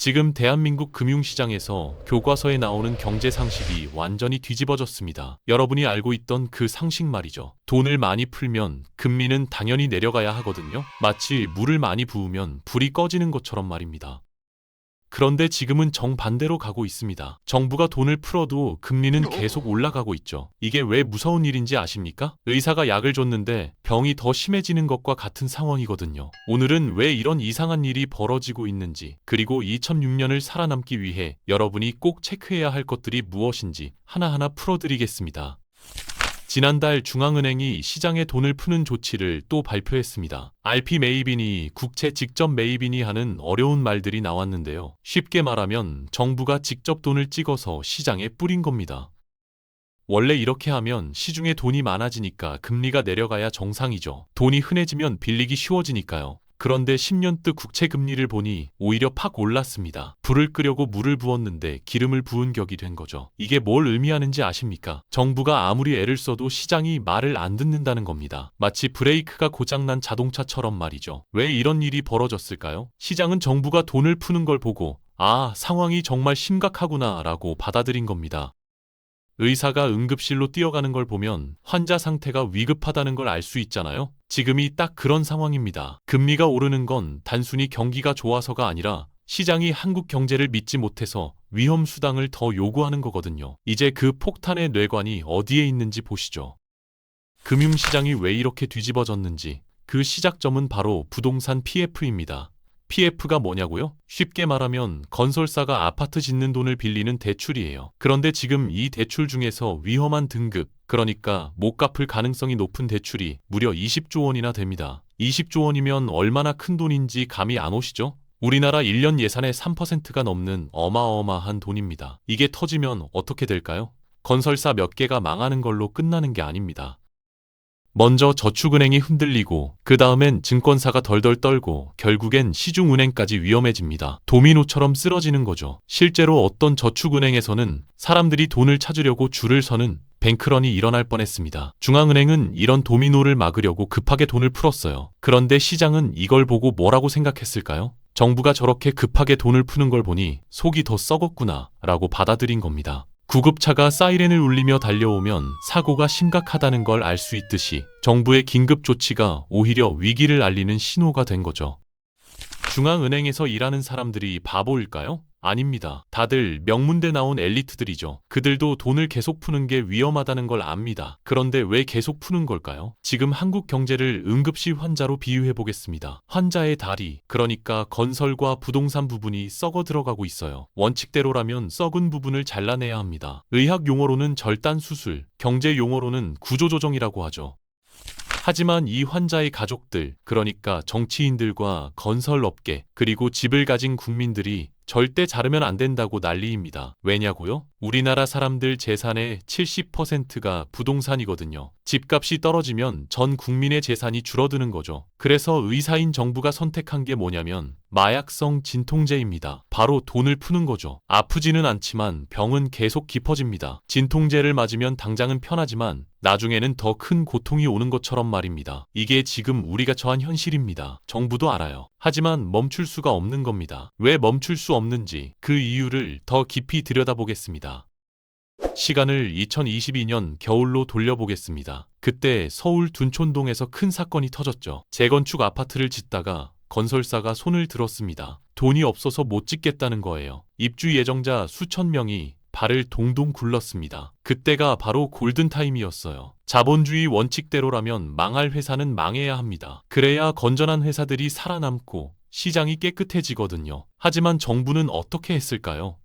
지금 대한민국 금융시장에서 교과서에 나오는 경제 상식이 완전히 뒤집어졌습니다. 여러분이 알고 있던 그 상식 말이죠. 돈을 많이 풀면 금리는 당연히 내려가야 하거든요. 마치 물을 많이 부으면 불이 꺼지는 것처럼 말입니다. 그런데 지금은 정반대로 가고 있습니다. 정부가 돈을 풀어도 금리는 계속 올라가고 있죠. 이게 왜 무서운 일인지 아십니까? 의사가 약을 줬는데 병이 더 심해지는 것과 같은 상황이거든요. 오늘은 왜 이런 이상한 일이 벌어지고 있는지, 그리고 2006년을 살아남기 위해 여러분이 꼭 체크해야 할 것들이 무엇인지 하나하나 풀어드리겠습니다. 지난달 중앙은행이 시장에 돈을 푸는 조치를 또 발표했습니다. RP 매입이니 국채 직접 매입이니 하는 어려운 말들이 나왔는데요. 쉽게 말하면 정부가 직접 돈을 찍어서 시장에 뿌린 겁니다. 원래 이렇게 하면 시중에 돈이 많아지니까 금리가 내려가야 정상이죠. 돈이 흔해지면 빌리기 쉬워지니까요. 그런데 10년대 국채 금리를 보니 오히려 팍 올랐습니다. 불을 끄려고 물을 부었는데 기름을 부은 격이 된 거죠. 이게 뭘 의미하는지 아십니까? 정부가 아무리 애를 써도 시장이 말을 안 듣는다는 겁니다. 마치 브레이크가 고장난 자동차처럼 말이죠. 왜 이런 일이 벌어졌을까요? 시장은 정부가 돈을 푸는 걸 보고 아, 상황이 정말 심각하구나 라고 받아들인 겁니다. 의사가 응급실로 뛰어가는 걸 보면 환자 상태가 위급하다는 걸 알 수 있잖아요. 지금이 딱 그런 상황입니다. 금리가 오르는 건 단순히 경기가 좋아서가 아니라 시장이 한국 경제를 믿지 못해서 위험 수당을 더 요구하는 거거든요. 이제 그 폭탄의 뇌관이 어디에 있는지 보시죠. 금융시장이 왜 이렇게 뒤집어졌는지 그 시작점은 바로 부동산 PF입니다. PF가 뭐냐고요? 쉽게 말하면 건설사가 아파트 짓는 돈을 빌리는 대출이에요. 그런데 지금 이 대출 중에서 위험한 등급, 그러니까 못 갚을 가능성이 높은 대출이 무려 20조 원이나 됩니다. 20조 원이면 얼마나 큰 돈인지 감이 안 오시죠? 우리나라 1년 예산의 3%가 넘는 어마어마한 돈입니다. 이게 터지면 어떻게 될까요? 건설사 몇 개가 망하는 걸로 끝나는 게 아닙니다. 먼저 저축은행이 흔들리고 그 다음엔 증권사가 덜덜 떨고 결국엔 시중은행까지 위험해집니다. 도미노처럼 쓰러지는 거죠. 실제로 어떤 저축은행에서는 사람들이 돈을 찾으려고 줄을 서는 뱅크런이 일어날 뻔했습니다. 중앙은행은 이런 도미노를 막으려고 급하게 돈을 풀었어요. 그런데 시장은 이걸 보고 뭐라고 생각했을까요? 정부가 저렇게 급하게 돈을 푸는 걸 보니 속이 더 썩었구나 라고 받아들인 겁니다. 구급차가 사이렌을 울리며 달려오면 사고가 심각하다는 걸 알 수 있듯이 정부의 긴급 조치가 오히려 위기를 알리는 신호가 된 거죠. 중앙은행에서 일하는 사람들이 바보일까요? 아닙니다. 다들 명문대 나온 엘리트들이죠. 그들도 돈을 계속 푸는 게 위험하다는 걸 압니다. 그런데 왜 계속 푸는 걸까요? 지금 한국 경제를 응급실 환자로 비유해 보겠습니다. 환자의 다리, 그러니까 건설과 부동산 부분이 썩어 들어가고 있어요. 원칙대로라면 썩은 부분을 잘라내야 합니다. 의학 용어로는 절단 수술, 경제 용어로는 구조조정이라고 하죠. 하지만 이 환자의 가족들, 그러니까 정치인들과 건설업계, 그리고 집을 가진 국민들이 절대 자르면 안 된다고 난리입니다. 왜냐고요? 우리나라 사람들 재산의 70%가 부동산이거든요. 집값이 떨어지면 전 국민의 재산이 줄어드는 거죠. 그래서 의사인 정부가 선택한 게 뭐냐면 마약성 진통제입니다. 바로 돈을 푸는 거죠. 아프지는 않지만 병은 계속 깊어집니다. 진통제를 맞으면 당장은 편하지만 나중에는 더 큰 고통이 오는 것처럼 말입니다. 이게 지금 우리가 처한 현실입니다. 정부도 알아요. 하지만 멈출 수가 없는 겁니다. 왜 멈출 수 없는지 그 이유를 더 깊이 들여다보겠습니다. 시간을 2022년 겨울로 돌려보겠습니다. 그때 서울 둔촌동에서 큰 사건이 터졌죠. 재건축 아파트를 짓다가 건설사가 손을 들었습니다. 돈이 없어서 못 짓겠다는 거예요. 입주 예정자 수천 명이 발을 동동 굴렀습니다. 그때가 바로 골든타임이었어요. 자본주의 원칙대로라면 망할 회사는 망해야 합니다. 그래야 건전한 회사들이 살아남고 시장이 깨끗해지거든요. 하지만 정부는 어떻게 했을까요?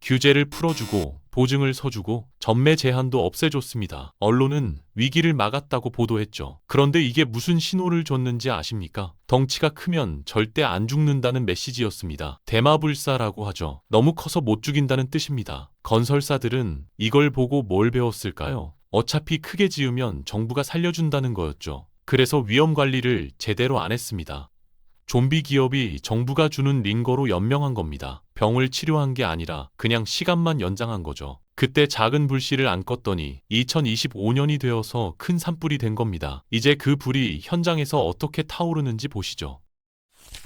규제를 풀어주고 보증을 서주고 전매 제한도 없애줬습니다. 언론은 위기를 막았다고 보도했죠. 그런데 이게 무슨 신호를 줬는지 아십니까? 덩치가 크면 절대 안 죽는다는 메시지였습니다. 대마불사라고 하죠. 너무 커서 못 죽인다는 뜻입니다. 건설사들은 이걸 보고 뭘 배웠을까요? 어차피 크게 지으면 정부가 살려준다는 거였죠. 그래서 위험 관리를 제대로 안 했습니다. 좀비 기업이 정부가 주는 링거로 연명한 겁니다. 병을 치료한 게 아니라 그냥 시간만 연장한 거죠. 그때 작은 불씨를 안 껐더니 2025년이 되어서 큰 산불이 된 겁니다. 이제 그 불이 현장에서 어떻게 타오르는지 보시죠.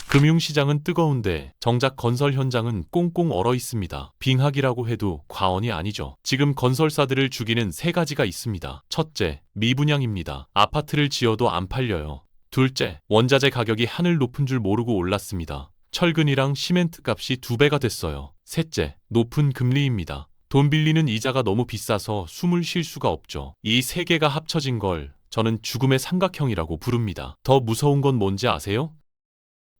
금융시장은 뜨거운데 정작 건설 현장은 꽁꽁 얼어 있습니다. 빙하기라고 해도 과언이 아니죠. 지금 건설사들을 죽이는 세 가지가 있습니다. 첫째, 미분양입니다. 아파트를 지어도 안 팔려요. 둘째, 원자재 가격이 하늘 높은 줄 모르고 올랐습니다. 철근이랑 시멘트 값이 2배가 됐어요. 셋째, 높은 금리입니다. 돈 빌리는 이자가 너무 비싸서 숨을 쉴 수가 없죠. 이 세 개가 합쳐진 걸 저는 죽음의 삼각형이라고 부릅니다. 더 무서운 건 뭔지 아세요?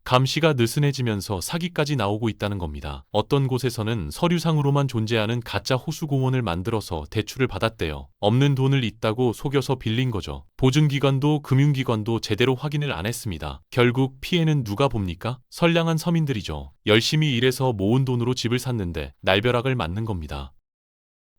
감시가 느슨해지면서 사기까지 나오고 있다는 겁니다. 어떤 곳에서는 서류상으로만 존재하는 가짜 호수공원을 만들어서 대출을 받았대요. 없는 돈을 있다고 속여서 빌린 거죠. 보증기관도 금융기관도 제대로 확인을 안 했습니다. 결국 피해는 누가 봅니까? 선량한 서민들이죠. 열심히 일해서 모은 돈으로 집을 샀는데 날벼락을 맞는 겁니다.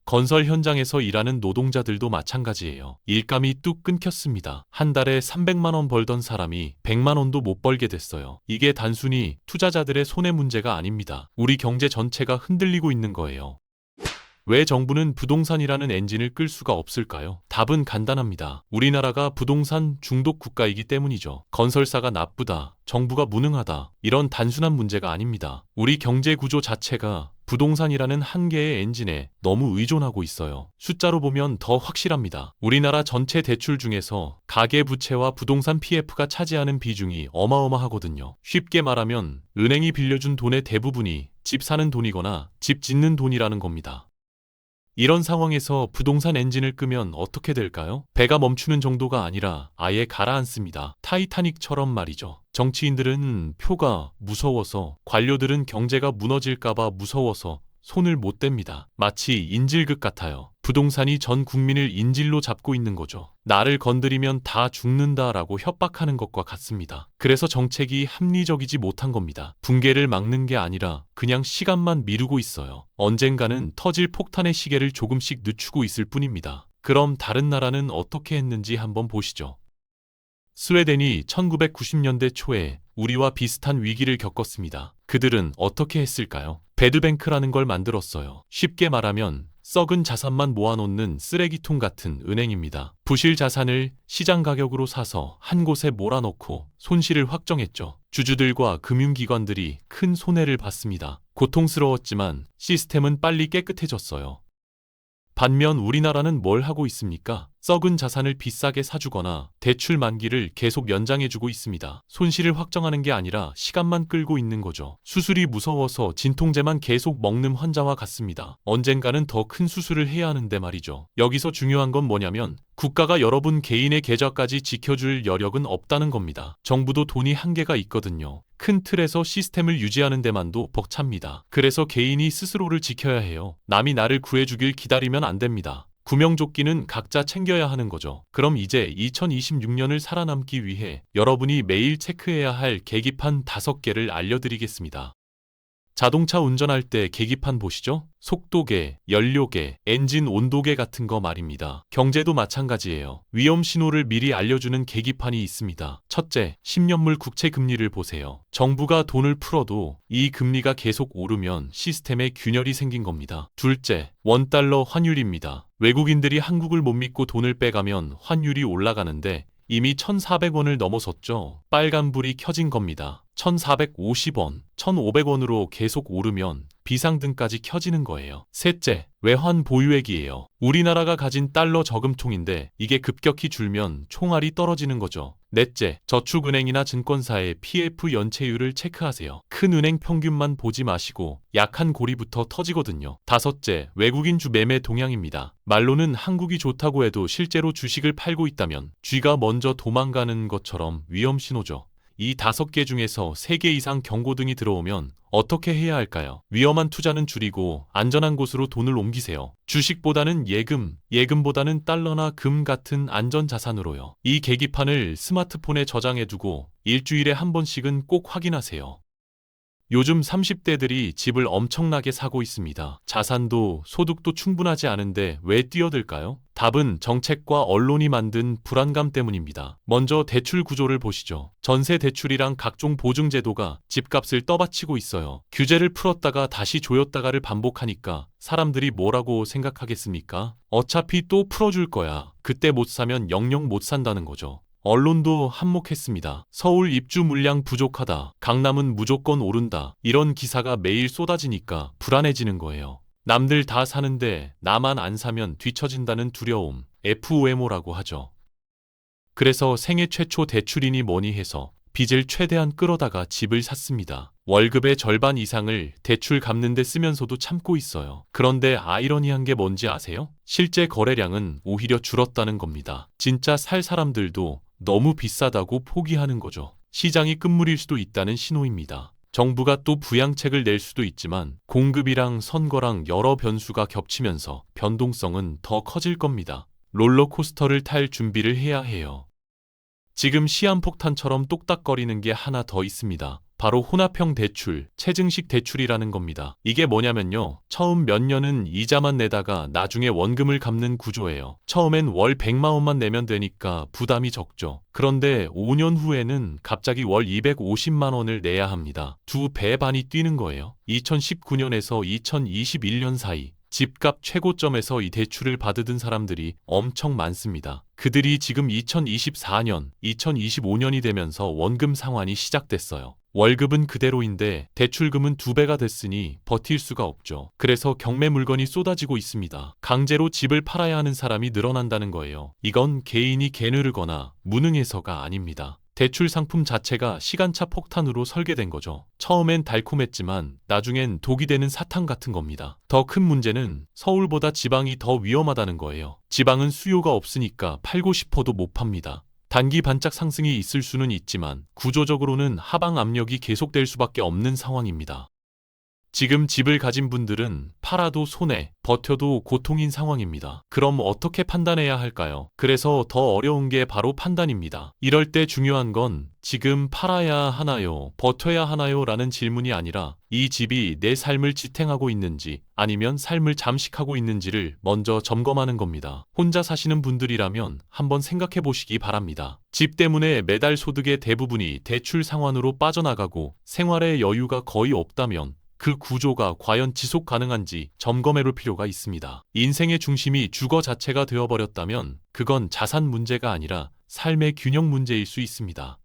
건설 현장에서 일하는 노동자들도 마찬가지예요. 일감이 뚝 끊겼습니다. 한 달에 300만 원 벌던 사람이 100만 원도 못 벌게 됐어요. 이게 단순히 투자자들의 손해 문제가 아닙니다. 우리 경제 전체가 흔들리고 있는 거예요. 왜 정부는 부동산이라는 엔진을 끌 수가 없을까요? 답은 간단합니다. 우리나라가 부동산 중독 국가이기 때문이죠. 건설사가 나쁘다, 정부가 무능하다, 이런 단순한 문제가 아닙니다. 우리 경제 구조 자체가 부동산이라는 한 개의 엔진에 너무 의존하고 있어요. 숫자로 보면 더 확실합니다. 우리나라 전체 대출 중에서 가계부채와 부동산 PF가 차지하는 비중이 어마어마하거든요. 쉽게 말하면 은행이 빌려준 돈의 대부분이 집 사는 돈이거나 집 짓는 돈이라는 겁니다. 이런 상황에서 부동산 엔진을 끄면 어떻게 될까요? 배가 멈추는 정도가 아니라 아예 가라앉습니다. 타이타닉처럼 말이죠. 정치인들은 표가 무서워서, 관료들은 경제가 무너질까봐 무서워서 손을 못 댑니다. 마치 인질극 같아요. 부동산이 전 국민을 인질로 잡고 있는 거죠. 나를 건드리면 다 죽는다라고 협박하는 것과 같습니다. 그래서 정책이 합리적이지 못한 겁니다. 붕괴를 막는 게 아니라 그냥 시간만 미루고 있어요. 언젠가는 터질 폭탄의 시계를 조금씩 늦추고 있을 뿐입니다. 그럼 다른 나라는 어떻게 했는지 한번 보시죠. 스웨덴이 1990년대 초에 우리와 비슷한 위기를 겪었습니다. 그들은 어떻게 했을까요? 배드뱅크라는 걸 만들었어요. 쉽게 말하면 썩은 자산만 모아놓는 쓰레기통 같은 은행입니다. 부실 자산을 시장 가격으로 사서 한 곳에 몰아넣고 손실을 확정했죠. 주주들과 금융기관들이 큰 손해를 봤습니다. 고통스러웠지만 시스템은 빨리 깨끗해졌어요. 반면 우리나라는 뭘 하고 있습니까? 썩은 자산을 비싸게 사주거나 대출 만기를 계속 연장해주고 있습니다. 손실을 확정하는 게 아니라 시간만 끌고 있는 거죠. 수술이 무서워서 진통제만 계속 먹는 환자와 같습니다. 언젠가는 더 큰 수술을 해야 하는데 말이죠. 여기서 중요한 건 뭐냐면 국가가 여러분 개인의 계좌까지 지켜줄 여력은 없다는 겁니다. 정부도 돈이 한계가 있거든요. 큰 틀에서 시스템을 유지하는 데만도 벅찹니다. 그래서 개인이 스스로를 지켜야 해요. 남이 나를 구해주길 기다리면 안 됩니다. 구명조끼는 각자 챙겨야 하는 거죠. 그럼 이제 2026년을 살아남기 위해 여러분이 매일 체크해야 할 계기판 5개를 알려드리겠습니다. 자동차 운전할 때 계기판 보시죠? 속도계, 연료계, 엔진 온도계 같은 거 말입니다. 경제도 마찬가지예요. 위험 신호를 미리 알려주는 계기판이 있습니다. 첫째, 10년물 국채 금리를 보세요. 정부가 돈을 풀어도 이 금리가 계속 오르면 시스템에 균열이 생긴 겁니다. 둘째, 원달러 환율입니다. 외국인들이 한국을 못 믿고 돈을 빼가면 환율이 올라가는데 이미 1,400원을 넘어섰죠. 빨간불이 켜진 겁니다. 1,450원, 1,500원으로 계속 오르면 비상등까지 켜지는 거예요. 셋째, 외환 보유액이에요. 우리나라가 가진 달러 저금통인데 이게 급격히 줄면 총알이 떨어지는 거죠. 넷째, 저축은행이나 증권사의 PF 연체율을 체크하세요. 큰 은행 평균만 보지 마시고 약한 고리부터 터지거든요. 다섯째, 외국인 주 매매 동향입니다. 말로는 한국이 좋다고 해도 실제로 주식을 팔고 있다면 쥐가 먼저 도망가는 것처럼 위험 신호죠. 이 5개 중에서 3개 이상 경고등이 들어오면 어떻게 해야 할까요? 위험한 투자는 줄이고 안전한 곳으로 돈을 옮기세요. 주식보다는 예금, 예금보다는 달러나 금 같은 안전자산으로요. 이 계기판을 스마트폰에 저장해두고 일주일에 한 번씩은 꼭 확인하세요. 요즘 30대들이 집을 엄청나게 사고 있습니다. 자산도 소득도 충분하지 않은데 왜 뛰어들까요? 답은 정책과 언론이 만든 불안감 때문입니다. 먼저 대출 구조를 보시죠. 전세 대출이랑 각종 보증 제도가 집값을 떠받치고 있어요. 규제를 풀었다가 다시 조였다가를 반복하니까 사람들이 뭐라고 생각하겠습니까? 어차피 또 풀어줄 거야. 그때 못 사면 영영 못 산다는 거죠. 언론도 한몫했습니다. 서울 입주 물량 부족하다. 강남은 무조건 오른다. 이런 기사가 매일 쏟아지니까 불안해지는 거예요. 남들 다 사는데 나만 안 사면 뒤처진다는 두려움, FOMO라고 하죠. 그래서 생애 최초 대출이니 뭐니 해서 빚을 최대한 끌어다가 집을 샀습니다. 월급의 절반 이상을 대출 갚는 데 쓰면서도 참고 있어요. 그런데 아이러니한 게 뭔지 아세요? 실제 거래량은 오히려 줄었다는 겁니다. 진짜 살 사람들도 너무 비싸다고 포기하는 거죠. 시장이 끝물일 수도 있다는 신호입니다. 정부가 또 부양책을 낼 수도 있지만 공급이랑 선거랑 여러 변수가 겹치면서 변동성은 더 커질 겁니다. 롤러코스터를 탈 준비를 해야 해요. 지금 시한폭탄처럼 똑딱거리는 게 하나 더 있습니다. 바로 혼합형 대출, 체증식 대출이라는 겁니다. 이게 뭐냐면요. 처음 몇 년은 이자만 내다가 나중에 원금을 갚는 구조예요. 처음엔 월 100만 원만 내면 되니까 부담이 적죠. 그런데 5년 후에는 갑자기 월 250만 원을 내야 합니다. 2배 반이 뛰는 거예요. 2019년에서 2021년 사이 집값 최고점에서 이 대출을 받은 사람들이 엄청 많습니다. 그들이 지금 2024년, 2025년이 되면서 원금 상환이 시작됐어요. 월급은 그대로인데 대출금은 2배가 됐으니 버틸 수가 없죠. 그래서 경매 물건이 쏟아지고 있습니다. 강제로 집을 팔아야 하는 사람이 늘어난다는 거예요. 이건 개인이 게으르거나 무능해서가 아닙니다. 대출 상품 자체가 시간차 폭탄으로 설계된 거죠. 처음엔 달콤했지만 나중엔 독이 되는 사탕 같은 겁니다. 더 큰 문제는 서울보다 지방이 더 위험하다는 거예요. 지방은 수요가 없으니까 팔고 싶어도 못 팝니다. 단기 반짝 상승이 있을 수는 있지만 구조적으로는 하방 압력이 계속될 수밖에 없는 상황입니다. 지금 집을 가진 분들은 팔아도 손해, 버텨도 고통인 상황입니다. 그럼 어떻게 판단해야 할까요? 그래서 더 어려운 게 바로 판단입니다. 이럴 때 중요한 건 지금 팔아야 하나요? 버텨야 하나요? 라는 질문이 아니라 이 집이 내 삶을 지탱하고 있는지 아니면 삶을 잠식하고 있는지를 먼저 점검하는 겁니다. 혼자 사시는 분들이라면 한번 생각해 보시기 바랍니다. 집 때문에 매달 소득의 대부분이 대출 상환으로 빠져나가고 생활의 여유가 거의 없다면 그 구조가 과연 지속 가능한지 점검해 볼 필요가 있습니다. 인생의 중심이 주거 자체가 되어버렸다면 그건 자산 문제가 아니라 삶의 균형 문제일 수 있습니다.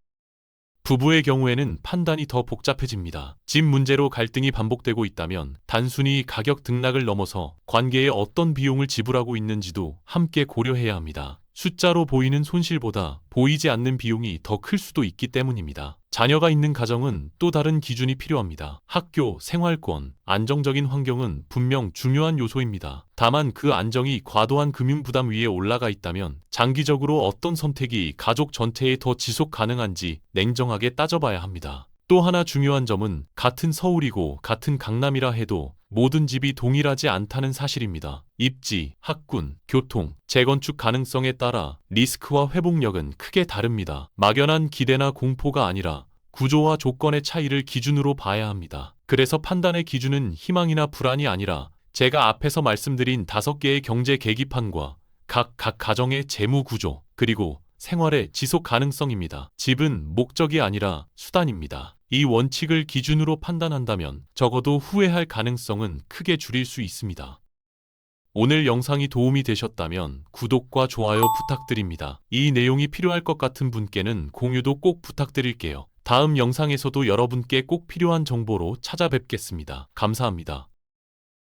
부부의 경우에는 판단이 더 복잡해집니다. 집 문제로 갈등이 반복되고 있다면 단순히 가격 등락을 넘어서 관계에 어떤 비용을 지불하고 있는지도 함께 고려해야 합니다. 숫자로 보이는 손실보다 보이지 않는 비용이 더 클 수도 있기 때문입니다. 자녀가 있는 가정은 또 다른 기준이 필요합니다. 학교, 생활권, 안정적인 환경은 분명 중요한 요소입니다. 다만 그 안정이 과도한 금융 부담 위에 올라가 있다면 장기적으로 어떤 선택이 가족 전체에 더 지속 가능한지 냉정하게 따져봐야 합니다. 또 하나 중요한 점은 같은 서울이고 같은 강남이라 해도 모든 집이 동일하지 않다는 사실입니다. 입지, 학군, 교통, 재건축 가능성에 따라 리스크와 회복력은 크게 다릅니다. 막연한 기대나 공포가 아니라 구조와 조건의 차이를 기준으로 봐야 합니다. 그래서 판단의 기준은 희망이나 불안이 아니라 제가 앞에서 말씀드린 5개의 경제 계기판과 각 가정의 재무 구조, 그리고 생활의 지속 가능성입니다. 집은 목적이 아니라 수단입니다. 이 원칙을 기준으로 판단한다면 적어도 후회할 가능성은 크게 줄일 수 있습니다. 오늘 영상이 도움이 되셨다면 구독과 좋아요 부탁드립니다. 이 내용이 필요할 것 같은 분께는 공유도 꼭 부탁드릴게요. 다음 영상에서도 여러분께 꼭 필요한 정보로 찾아뵙겠습니다. 감사합니다.